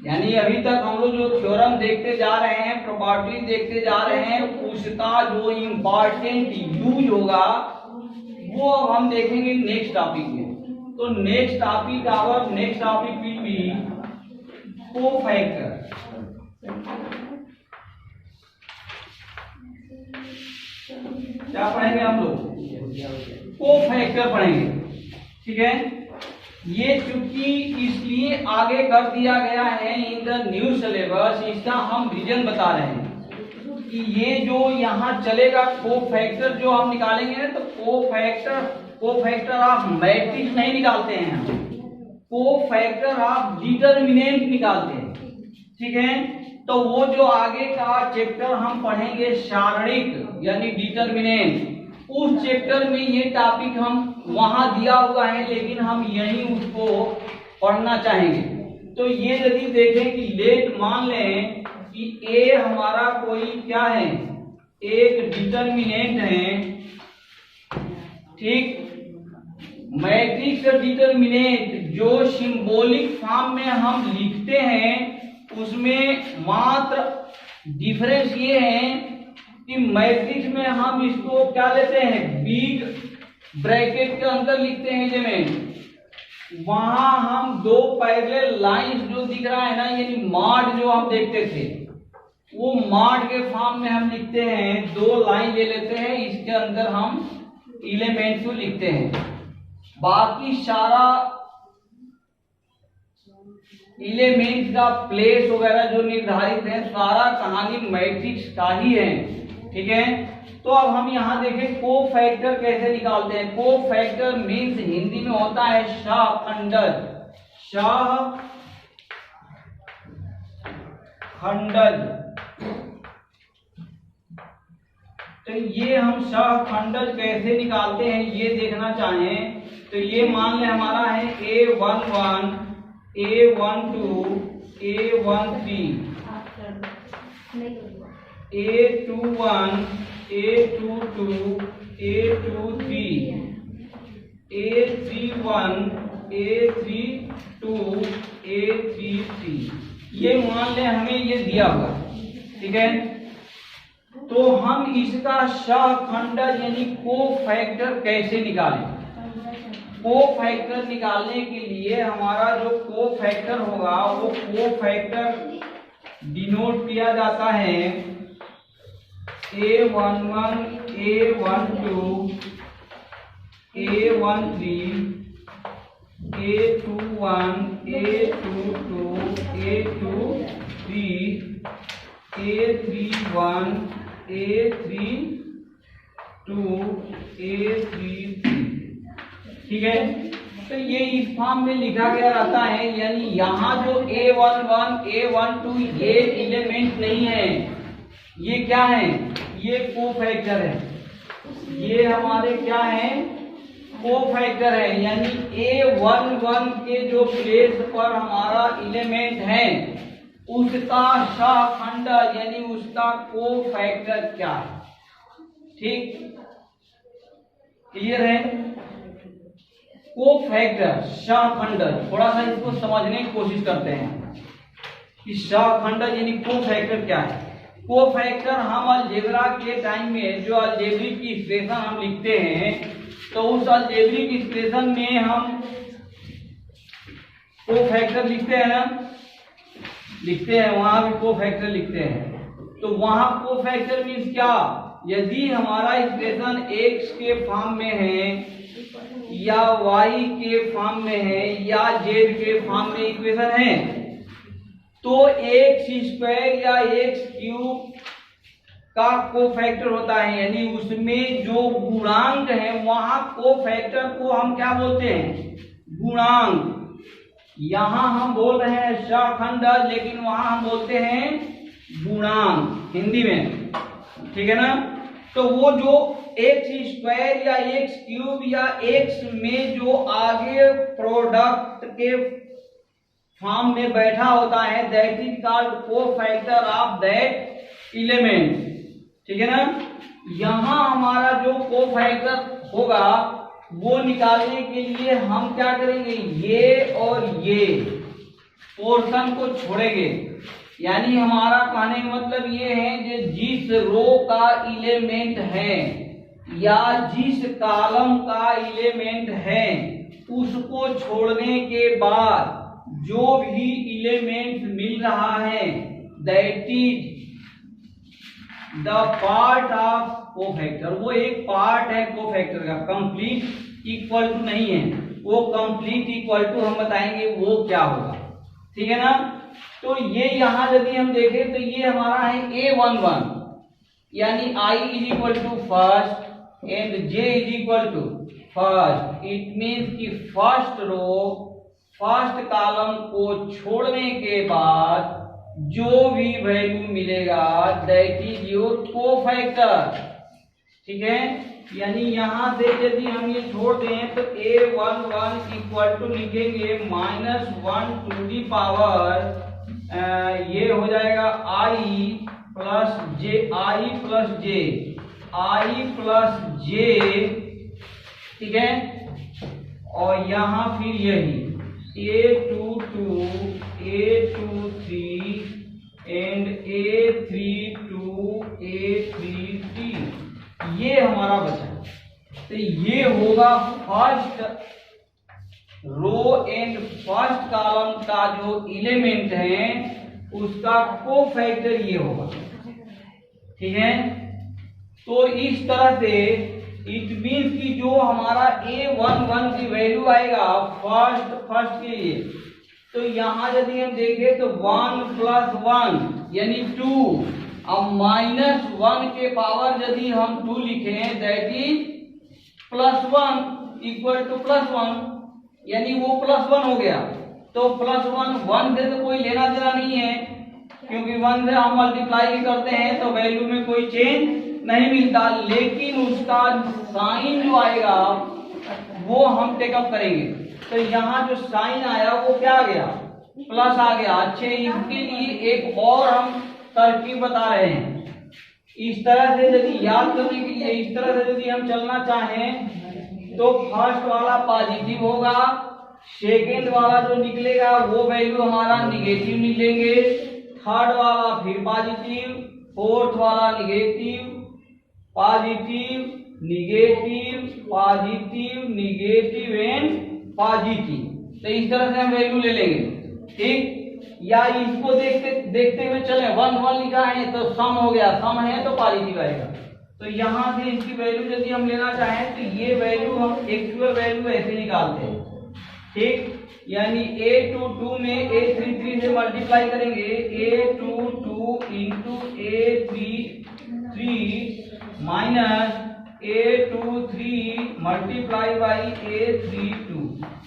A: यानी अभी तक हम लोग जो थ्योरम देखते जा रहे हैं, प्रॉपर्टी देखते जा रहे हैं, उसका जो इम्पॉर्टेंट यूज होगा वो अब हम देखेंगे नेक्स्ट टॉपिक में। तो next topic will be cofactor. क्या पढ़ेंगे हम लोग, कोफैक्टर पढ़ेंगे। ठीक है, ये चूंकि इसलिए आगे कर दिया गया है इन द न्यू सिलेबस, इसका हम रीजन बता रहे हैं कि ये जो यहाँ चलेगा कोफैक्टर जो हम निकालेंगे ना, तो कोफैक्टर ऑफ मैट्रिक्स नहीं निकालते हैं, कोफैक्टर ऑफ डिटरमिनेंट निकालते हैं। ठीक है, तो वो जो आगे का चैप्टर हम पढ़ेंगे सारणिक यानी डिटरमिनेंट, उस चैप्टर में ये टॉपिक हम वहां दिया हुआ है, लेकिन हम यहीं उसको पढ़ना चाहेंगे। तो ये यदि देखें कि लेट मान लें कि ए हमारा कोई क्या है, एक डिटरमिनेंट है। ठीक, मैट्रिक्स डिटरमिनेंट जो सिंबॉलिक फॉर्म में हम लिखते हैं उसमें मात्र डिफरेंस ये है कि मैट्रिक्स में हम इसको क्या लेते हैं, बिग ब्रैकेट के अंदर लिखते हैं एलिमेंट। वहां हम दो पैरेलल लाइंस जो दिख रहा है ना, यानी माड जो हम देखते थे, वो माड के फॉर्म में हम लिखते हैं, दो लाइन ले लेते हैं, इसके अंदर हम एलिमेंट को लिखते हैं। बाकी सारा एलिमेंट का प्लेस वगैरह जो निर्धारित है, सारा कहानी मैट्रिक्स का ही है, ठीक है। तो अब हम यहां देखें को फैक्टर कैसे निकालते हैं। को फैक्टर मीन्स हिंदी में होता है शाहखंडज। शाहखंडज, तो ये हम शाहखंडज कैसे निकालते हैं ये देखना चाहें तो ये मान ले हमारा है A11, A12, A13, A21, A22, A23, A31, A32, A33, ये मान ले हमें ये दिया हुआ, ठीक है। तो हम इसका शाहखंडज यानी को फैक्टर कैसे निकालें। को फैक्टर निकालने के लिए हमारा जो को फैक्टर होगा वो को फैक्टर डिनोट किया जाता है A11, A12, A13, A21, A22, A23, A31, A32, A33, ठीक है। तो ये इस फॉर्म में लिखा गया रहता है, यानी यहाँ जो A11, A12 ये एलिमेंट नहीं है, ये क्या है, ये को फैक्टर है। ये हमारे क्या है, को फैक्टर है, यानी A11 के जो प्लेस पर हमारा एलिमेंट है उसका शाहखंडज यानी उसका को फैक्टर क्या है, ठीक, क्लियर है। को फैक्टर शाहखंडज, थोड़ा सा इसको समझने की कोशिश करते हैं कि शाहखंडज यानी को फैक्टर क्या है। को फैक्टर हम अलजेब्रा के टाइम में जो अलजेब्रिक की एक्सप्रेशन हम लिखते हैं तो उस अलजेब्रिक एक्सप्रेशन में हम को फैक्टर लिखते हैं ना, लिखते हैं, वहां भी को फैक्टर लिखते हैं। तो वहां को फैक्टर मीन्स क्या, यदि हमारा एक्सप्रेशन x के फॉर्म में है या y के फॉर्म में है या z के फॉर्म में इक्वेशन है तो x स्क्वायर या x क्यूब का को फैक्टर होता है, यानी उसमें जो गुणांक है वहां को फैक्टर को हम क्या बोलते हैं, गुणांक। यहां हम बोल रहे हैं शाहखंडज लेकिन वहां हम बोलते हैं गुणांक हिंदी में, ठीक है ना। तो वो जो एक्स स्क्वायर या एक्स क्यूब या एक्स में जो आगे प्रोडक्ट के फॉर्म में बैठा होता है दैट इज कॉल्ड को फैक्टर ऑफ दैट एलिमेंट, ठीक है ना। यहां हमारा जो को फैक्टर होगा वो निकालने के लिए हम क्या करेंगे, ये और ये पोर्शन को छोड़ेंगे, यानी हमारा कहने का मतलब ये है कि जिस रो का एलिमेंट है या जिस कॉलम का एलिमेंट है उसको छोड़ने के बाद जो भी एलिमेंट मिल रहा है that is the part of को फैक्टर, वो एक पार्ट है को फैक्टर का, कंप्लीट इक्वल टू नहीं है, वो कंप्लीट इक्वल टू हम बताएंगे वो क्या होगा, ठीक है ना। तो ये यहां यदि हम देखें तो ये हमारा है A11 यानी I is equal to first and J is equal to first. It means कि फर्स्ट रो फर्स्ट कॉलम को छोड़ने के बाद जो भी वैल्यू मिलेगा that is your cofactor, ठीक है। यानी यहां से यदि हम ये छोड़ दें तो A11 इक्वल टू लिखेंगे -1 टू दी पावर ये हो जाएगा I प्लस J, ठीक है। और यहाँ फिर यही A22, A23 and A32, A33, 50, ये हमारा बचा। तो ये होगा first row and first column का जो एलिमेंट है उसका कोफैक्टर ये होगा। ठीक है, तो इस तरह से इट मीन्स कि जो हमारा A11 की वैल्यू आएगा फर्स्ट के लिए, तो यहाँ यदि हम देखें तो 1 + 1 यानी 2, अब -1 के पावर यदि हम 2 लिखें दैट इज +1 = +1, यानी वो +1 हो गया। तो +1 1 से तो कोई लेना देना नहीं है, क्योंकि 1 से हम मल्टीप्लाई भी करते हैं तो वैल्यू में कोई चेंज नहीं मिलता, लेकिन उसका साइन जो आएगा वो हम टेकअप करेंगे। तो यहाँ जो साइन आया वो क्या आ गया, प्लस आ गया। अच्छे, इसके लिए एक और हम तरकीब बता रहे हैं। इस तरह से यदि याद करने के लिए इस तरह से यदि हम चलना चाहें तो फर्स्ट वाला पॉजिटिव होगा, सेकेंड वाला जो निकलेगा वो वैल्यू हमारा निगेटिव निकलेंगे, थर्ड वाला फिर पॉजिटिव, फोर्थ वाला negative, positive negative, positive negative and positive. तो इस तरह से हम वैल्यू ले लेंगे। ठीक, या इसको देखते हुए चले, 1 1 लिखा है तो सम हो गया, सम है तो पॉजिटिव आएगा। तो यहाँ से इसकी वैल्यू यदि हम लेना चाहें तो ये वैल्यू हम एक्चुअल वैल्यू ऐसे निकालते हैं। ठीक, यानी A22 में A33 से मल्टीप्लाई करेंगे, A22 × A33 minus A23 multiply by A32,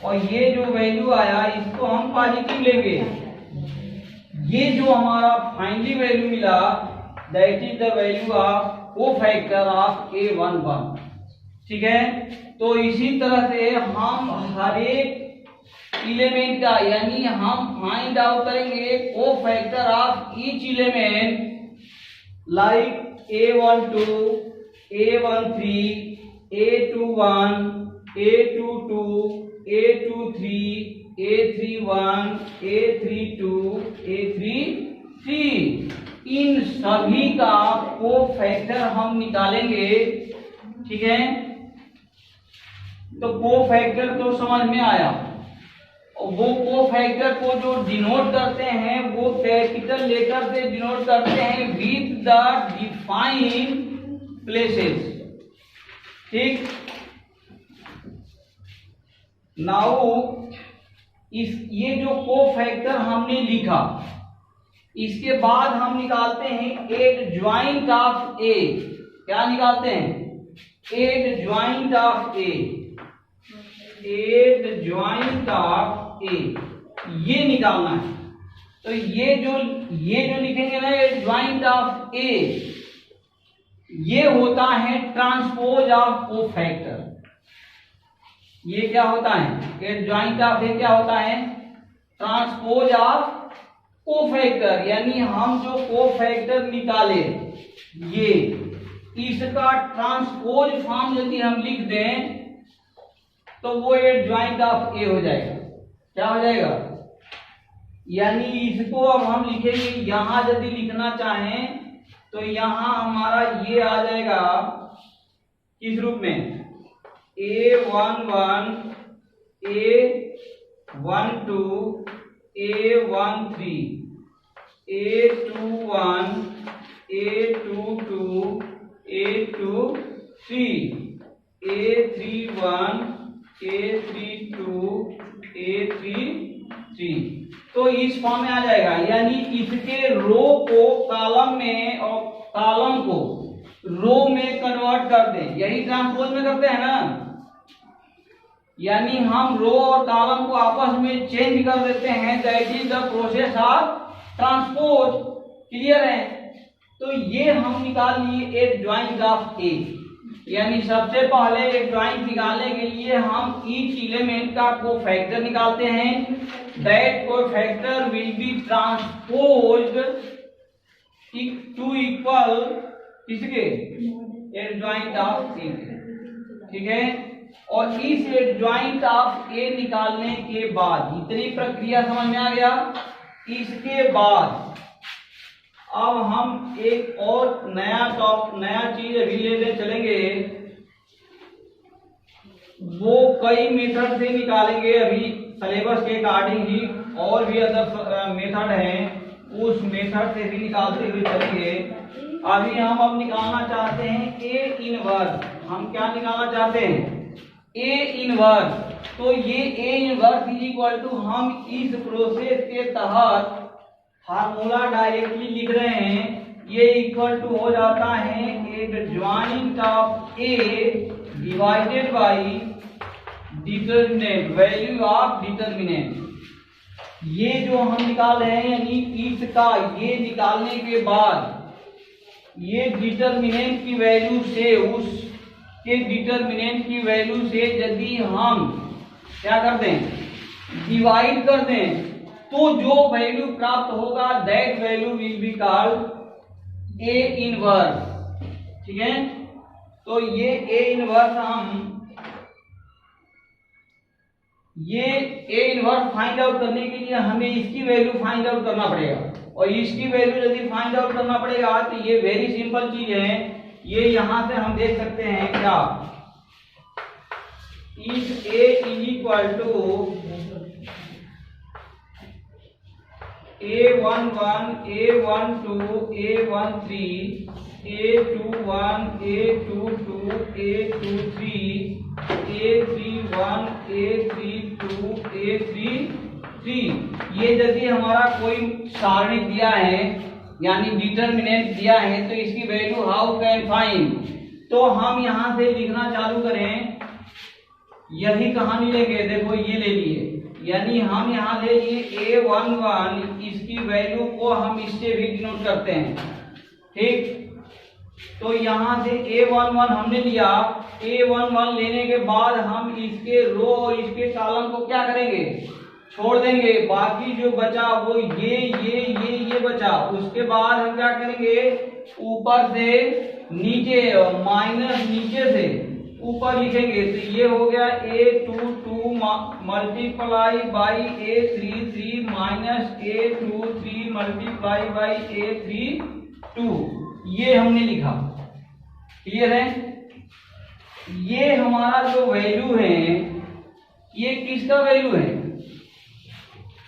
A: और ये जो वैल्यू आया इसको हम पॉजिटिव लेंगे। ये जो हमारा फाइनली वैल्यू मिला that is the value of cofactor of A11। ठीक है, तो इसी तरह से हम हर एक एलिमेंट का, यानी हम फाइंड आउट करेंगे cofactor of each element like A12, A13, A21, A22, A23, A31, A32, A33, इन सभी का कोफैक्टर हम निकालेंगे। ठीक है, तो कोफैक्टर तो समझ में आया। वो कोफैक्टर को जो डिनोट करते हैं वो कैपिटल लेटर से डिनोट करते हैं विद द डिफाइंड प्लेसेस। ठीक, नाउ ये जो कोफैक्टर हमने लिखा, इसके बाद हम निकालते हैं एडजॉइंट ऑफ ए। क्या निकालते हैं? Adjoint of A, adjoint of A, ये निकालना है। तो ये जो लिखेंगे ना एडजॉइंट ऑफ ए, ये होता है ट्रांसपोज ऑफ कोफैक्टर। ये क्या होता है? एडजॉइंट ऑफ ए क्या होता है? Transpose of cofactor. यानी हम जो कोफैक्टर निकाले ये, इसका ट्रांसपोज फॉर्म यदि हम लिख दें तो वो एडजॉइंट ऑफ ए हो जाएगा। क्या हो जाएगा? यानी इसको अब हम लिखेंगे, यहां यदि लिखना चाहें तो यहां हमारा ये आ जाएगा किस रूप में? A11, A12, A13, A21, A22, A23, A31, A32, A33, तो इस फॉर्म में आ जाएगा। यानी इसके रो को कॉलम में और कॉलम को रो में कन्वर्ट कर दें, यही ट्रांसपोज में करते हैं ना। यानी हम रो और कॉलम को आपस में चेंज कर देते हैं, that is the process of transpose. Clear है? तो ये हम निकाल लिए एडजॉइंट ऑफ ए। यानी सबसे पहले एडजॉइंट निकालने के लिए हम ईच एलिमेंट का कोफैक्टर निकालते हैं। That cofactor will be transposed to equal किसके? Adjoint of A. ठीक है, और इस एडजॉइंट ऑफ ए निकालने के बाद, इतनी प्रक्रिया समझ में आ गया। इसके बाद अब हम एक और नया चीज अभी लेने चलेंगे, वो कई मेथड से निकालेंगे अभी सिलेबस के अकॉर्डिंग ही, और भी अदर मेथड हैं, उस मेथड से भी निकालते हुए चलेंगे। अभी हम अब निकालना चाहते हैं ए इनवर्स। हम क्या निकालना चाहते हैं? A inverse. तो ये A inverse is equal to, हम इस प्रोसेस के तहत फार्मूला डायरेक्टली लिख रहे हैं, ये इक्वल टू हो जाता है adjoint of A divided by determinant, value of determinant. ये जो हम निकाल रहे हैं, यानी इसका ये निकालने के बाद ये डिटर्मिनेंट की वैल्यू से, उसके डिटर्मिनेंट की वैल्यू से यदि हम क्या कर दें? डिवाइड कर दें, तो जो वैल्यू प्राप्त होगा that value will be called A inverse. ठीक है, तो ये ए इनवर्स हम ये ए इनवर्स फाइंड आउट करने के लिए हमें इसकी वैल्यू फाइंड आउट करना पड़ेगा, और इसकी वैल्यू यदि फाइंड आउट करना पड़ेगा तो ये वेरी सिंपल चीज है। ये यहां से हम देख सकते हैं क्या, if A is equal to A11, A12, A13, A21, A22, A23, A31, A32, A33। ये यदि हमारा कोई सारणी दिया है, यानी डिटर्मिनेंट दिया है, तो इसकी वैल्यू हाउ कैन फाइंड, तो हम यहां से लिखना चालू करें। यही कहानी लेंगे, देखो ये ले लिए, यानी हम यहाँ ले लिए A11, इसकी वैल्यू को हम इससे भी डिनोट करते हैं। ठीक, तो यहाँ से A11 हमने लिया। A11 लेने के बाद हम इसके रो और इसके कॉलम को क्या करेंगे? छोड़ देंगे। बाकी जो बचा वो ये बचा। उसके बाद हम क्या करेंगे? ऊपर से नीचे, माइनस नीचे से ऊपर लिखेंगे। तो ये हो गया A22 multiply by A33 minus A23 multiply by A32, ये हमने लिखा। क्लियर है? ये हमारा जो वैल्यू है, ये किसका वैल्यू है?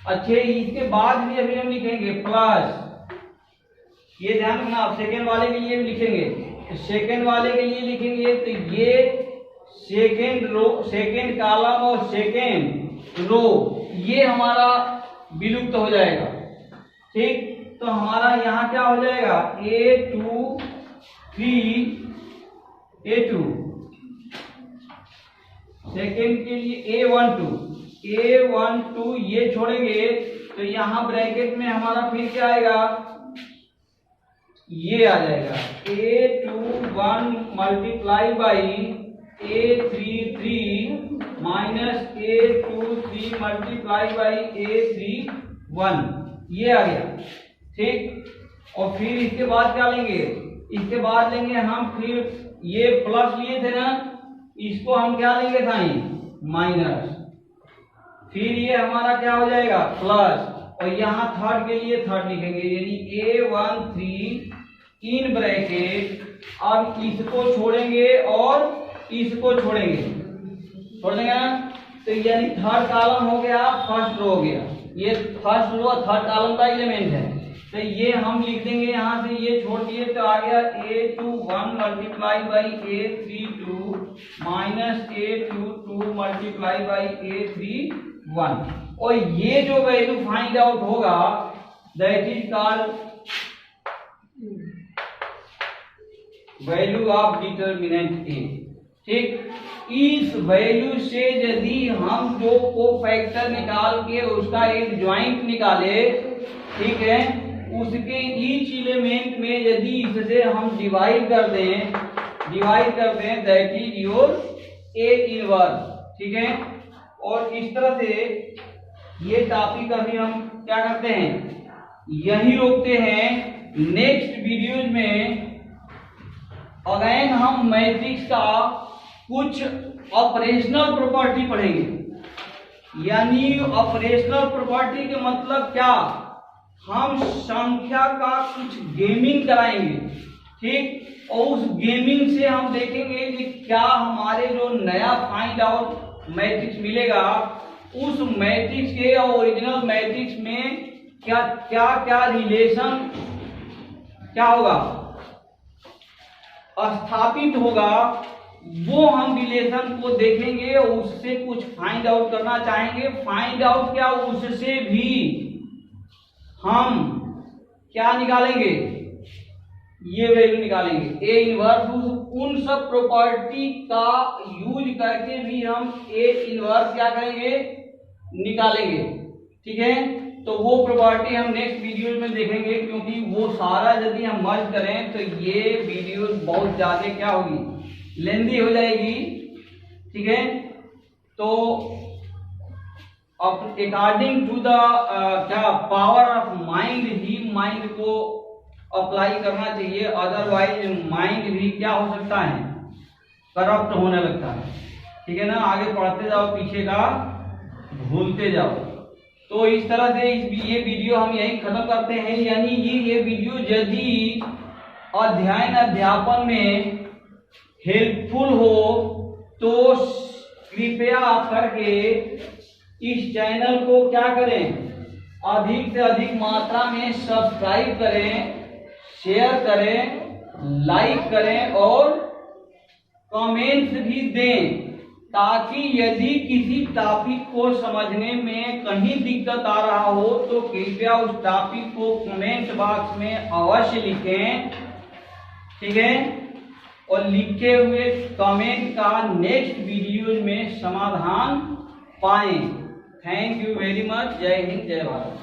A: अच्छे, इसके बाद भी अभी हम लिखेंगे प्लस, ये ध्यान रखना, आप सेकेंड वाले के लिए भी लिखेंगे। सेकेंड वाले के लिए लिखेंगे तो ये सेकेंड रो, सेकेंड कॉलम और सेकेंड रो, ये हमारा विलुप्त हो जाएगा। ठीक, तो हमारा यहाँ क्या हो जाएगा? A2 सेकेंड के लिए A12 ये छोड़ेंगे तो यहाँ ब्रैकेट में हमारा फिर क्या आएगा? ये आ जाएगा A21 multiply by A33 minus A23 multiply by A31, ये आ गया। ठीक, और फिर इसके बाद क्या लेंगे? इसके बाद लेंगे हम फिर ये प्लस लिए थे ना, इसको हम क्या लेंगे साइन? माइनस। फिर ये हमारा क्या हो जाएगा? प्लस, और यहाँ थर्ड के लिए थर्ड लिखेंगे, यानी A13 इन ब्रैकेट। अब इसको छोड़ेंगे और इसको छोड़ेंगे, छोड़ देंगे ना, तो यानी थर्ड कॉलम हो गया, फर्स्ट रो हो गया। ये फर्स्ट रो थर्ड कॉलम का एलिमेंट है, तो ये हम लिख देंगे यहाँ से, ये छोड़ दिए तो आ गया A21 multiply by A32 minus A22 multiply by A31, और ये जो वैल्यू फाइंड आउट होगा that is called value of determinant A. ठीक, इस वैल्यू से यदि हम जो कोफैक्टर निकाल के उसका एक ज्वाइंट निकाले, ठीक है, उसके ईच एलिमेंट में यदि इससे हम डिवाइड कर दें that is your A inverse. ठीक है, और इस तरह से ये टॉपिक अभी हम क्या करते हैं, यही रोकते हैं। नेक्स्ट वीडियोज में अगेन हम मैट्रिक्स का कुछ ऑपरेशनल प्रॉपर्टी पढ़ेंगे। यानी ऑपरेशनल प्रॉपर्टी के मतलब क्या, हम संख्या का कुछ गेमिंग कराएंगे, ठीक। और उस गेमिंग से हम देखेंगे कि क्या हमारे जो नया फाइंड आउट मैट्रिक्स मिलेगा उस मैट्रिक्स के और ओरिजिनल मैट्रिक्स में क्या क्या क्या रिलेशन क्या होगा, स्थापित होगा। वो हम रिलेशन को देखेंगे, उससे कुछ फाइंड आउट करना चाहेंगे। फाइंड आउट क्या, उससे भी हम क्या निकालेंगे, ये वैल्यू निकालेंगे ए इनवर्स। उन सब प्रॉपर्टी का यूज करके भी हम ए इनवर्स क्या करेंगे, निकालेंगे, ठीक है। तो वो प्रॉपर्टी हम नेक्स्ट वीडियो में देखेंगे, क्योंकि वो सारा यदि हम मर्ज करें तो ये वीडियो बहुत ज्यादा क्या होगी, लेंदी हो जाएगी, ठीक है। तो अकॉर्डिंग टू द क्या power of mind he mind को अप्लाई करना चाहिए, अदरवाइज माइंड भी क्या हो सकता है, करप्ट होने लगता है, ठीक है ना। आगे पढ़ते जाओ, पीछे का भूलते जाओ। तो इस तरह से ये वीडियो हम यही खत्म करते हैं। यानी ये वीडियो यदि अध्ययन अध्यापन में हेल्पफुल हो तो कृपया करके इस चैनल को क्या करें, अधिक से अधिक मात्रा में सब्सक्राइब करें, शेयर करें, लाइक करें और कमेंट्स भी दें, ताकि यदि किसी टॉपिक को समझने में कहीं दिक्कत आ रहा हो तो कृपया उस टॉपिक को कमेंट बॉक्स में अवश्य लिखें, ठीक है। और लिखे हुए कमेंट का नेक्स्ट वीडियो में समाधान पाएं। Thank you very much. जय हिंद, जय भारत।